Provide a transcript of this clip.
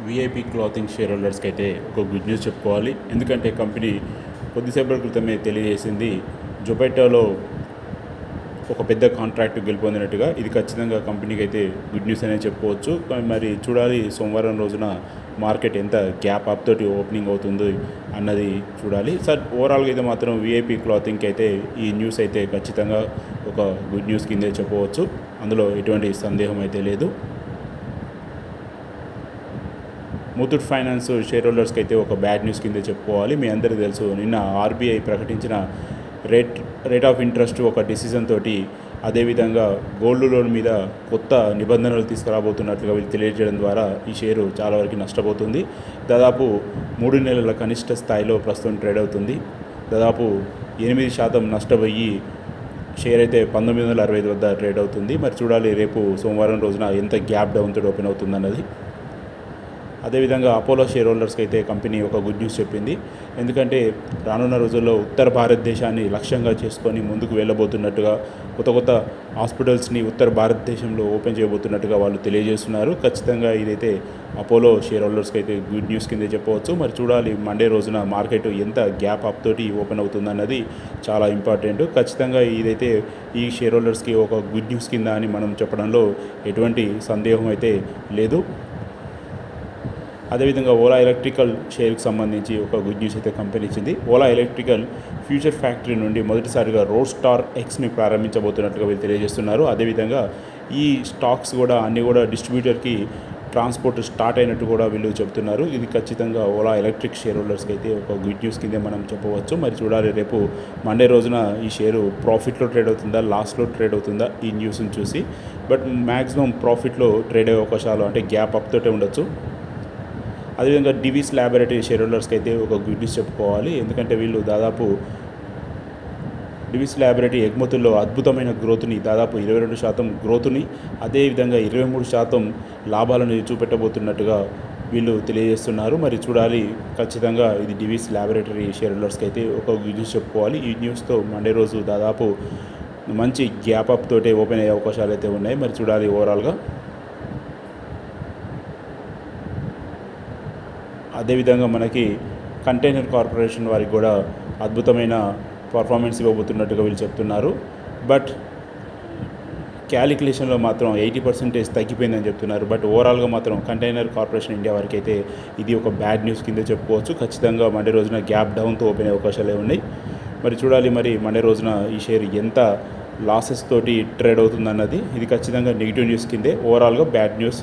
VIP clothing share హోల్డర్స్కి అయితే ఒక good news చెప్పుకోవాలి. ఎందుకంటే కంపెనీ కొద్దిసేపటి క్రితమే తెలియజేసింది జొమాటోలో ఒక పెద్ద కాంట్రాక్ట్ గెలుపొందినట్టుగా. ఇది ఖచ్చితంగా కంపెనీకి అయితే గుడ్ న్యూస్ అనే చెప్పుకోవచ్చు. మరి చూడాలి సోమవారం రోజున మార్కెట్ ఎంత గ్యాప్ అప్ తోటి ఓపెనింగ్ అవుతుంది అన్నది చూడాలి. సార్ ఓవరాల్గా అయితే మాత్రం విఐపి క్లాతింగ్కి అయితే ఈ న్యూస్ అయితే ఖచ్చితంగా ఒక గుడ్ న్యూస్ కిందే చెప్పవచ్చు. అందులో ఎటువంటి సందేహం అయితే లేదు. ముతూట్ ఫైనాన్స్ షేర్ హోల్డర్స్కి అయితే ఒక బ్యాడ్ న్యూస్ కింద చెప్పుకోవాలి. మీ అందరికీ తెలుసు, నిన్న ఆర్బీఐ ప్రకటించిన రేట్ ఆఫ్ ఇంట్రెస్ట్ ఒక డిసిజన్ తోటి, అదేవిధంగా గోల్డ్ లోన్ మీద కొత్త నిబంధనలు తీసుకురాబోతున్నట్లుగా వీళ్ళు తెలియజేయడం ద్వారా ఈ షేరు చాలా వరకు నష్టపోతుంది. దాదాపు 3 నెలల కనిష్ట స్థాయిలో ప్రస్తుతం ట్రేడ్ అవుతుంది. దాదాపు 8% నష్టపోయి షేర్ అయితే 1965 వద్ద ట్రేడ్ అవుతుంది. మరి చూడాలి రేపు సోమవారం రోజున ఎంత గ్యాప్ డౌన్తో ఓపెన్ అవుతుందన్నది. అదేవిధంగా అపోలో షేర్ హోల్డర్స్కి అయితే కంపెనీ ఒక గుడ్ న్యూస్ చెప్పింది. ఎందుకంటే రానున్న రోజుల్లో ఉత్తర భారతదేశాన్ని లక్ష్యంగా చేసుకొని ముందుకు వెళ్ళబోతున్నట్టుగా, కొత్త హాస్పిటల్స్ని ఉత్తర భారతదేశంలో ఓపెన్ చేయబోతున్నట్టుగా వాళ్ళు తెలియజేస్తున్నారు. ఖచ్చితంగా ఇదైతే అపోలో షేర్ హోల్డర్స్కి అయితే గుడ్ న్యూస్ కిందే చెప్పవచ్చు. మరి చూడాలి మండే రోజున మార్కెట్ ఎంత గ్యాప్ అప్ తోటి ఓపెన్ అవుతుందన్నది చాలా ఇంపార్టెంట్. ఖచ్చితంగా ఇదైతే ఈ షేర్ హోల్డర్స్కి ఒక గుడ్ న్యూస్ కింద అని మనం చెప్పడంలో ఎటువంటి సందేహం అయితే లేదు. అదేవిధంగా ఓలా ఎలక్ట్రికల్ షేర్కి సంబంధించి ఒక గుడ్ న్యూస్ అయితే కంపెనీ ఇచ్చింది. ఓలా ఎలక్ట్రికల్ ఫ్యూచర్ ఫ్యాక్టరీ నుండి మొదటిసారిగా రోడ్ స్టార్ ఎక్స్ని ప్రారంభించబోతున్నట్టుగా వీళ్ళు తెలియజేస్తున్నారు. అదేవిధంగా ఈ స్టాక్స్ కూడా అన్నీ కూడా డిస్ట్రిబ్యూటర్కి ట్రాన్స్పోర్ట్ స్టార్ట్ అయినట్టు కూడా వీళ్ళు చెబుతున్నారు. ఇది ఖచ్చితంగా ఓలా ఎలక్ట్రిక్ షేర్ హోల్డర్స్కి అయితే ఒక గుడ్ న్యూస్ కిందే మనం చెప్పవచ్చు. మరి చూడాలి రేపు మండే రోజున ఈ షేరు ప్రాఫిట్లో ట్రేడ్ అవుతుందా, లాస్లో ట్రేడ్ అవుతుందా ఈ న్యూస్ని చూసి. బట్ మ్యాక్సిమం ప్రాఫిట్లో ట్రేడ్ అయ్యే అవకాశాలు, అంటే గ్యాప్ అప్ తోటే ఉండొచ్చు. అదేవిధంగా డివిస్ ల్యాబొరేటరీ షేర్ హోల్డర్స్కి అయితే ఒక గుడ్ న్యూస్ చెప్పుకోవాలి. ఎందుకంటే వీళ్ళు దాదాపు డివిస్ ల్యాబొరేటరీ ఎగుమతుల్లో అద్భుతమైన గ్రోత్ని, దాదాపు 22% గ్రోత్ని, అదేవిధంగా 23% లాభాలను చూపెట్టబోతున్నట్టుగా వీళ్ళు తెలియజేస్తున్నారు. మరి చూడాలి, ఖచ్చితంగా ఇది డివిస్ ల్యాబొరేటరీ షేర్ హోల్డర్స్కి అయితే ఒక గుడ్ న్యూస్ చెప్పుకోవాలి. ఈ న్యూస్తో మండే రోజు దాదాపు మంచి గ్యాప్ అప్ తోటే ఓపెన్ అయ్యే అవకాశాలు అయితే ఉన్నాయి. మరి చూడాలి ఓవరాల్గా. అదేవిధంగా మనకి కంటైనర్ కార్పొరేషన్ వారికి కూడా అద్భుతమైన పర్ఫార్మెన్స్ ఇవ్వబోతున్నట్టుగా వీళ్ళు చెప్తున్నారు. బట్ క్యాలిక్యులేషన్లో మాత్రం 80% తగ్గిపోయిందని చెప్తున్నారు. బట్ ఓవరాల్గా మాత్రం కంటైనర్ కార్పొరేషన్ ఇండియా వారికి అయితే ఇది ఒక బ్యాడ్ న్యూస్ కింద చెప్పుకోవచ్చు. ఖచ్చితంగా మండే రోజున గ్యాప్ డౌన్తో ఓపెన్ అయ్యే అవకాశాలే ఉన్నాయి. మరి చూడాలి మరి మండే రోజున ఈ షేర్ ఎంత లాసెస్ తోటి ట్రేడ్ అవుతుందన్నది. ఇది ఖచ్చితంగా నెగిటివ్ న్యూస్ కిందే, ఓవరాల్గా బ్యాడ్ న్యూస్.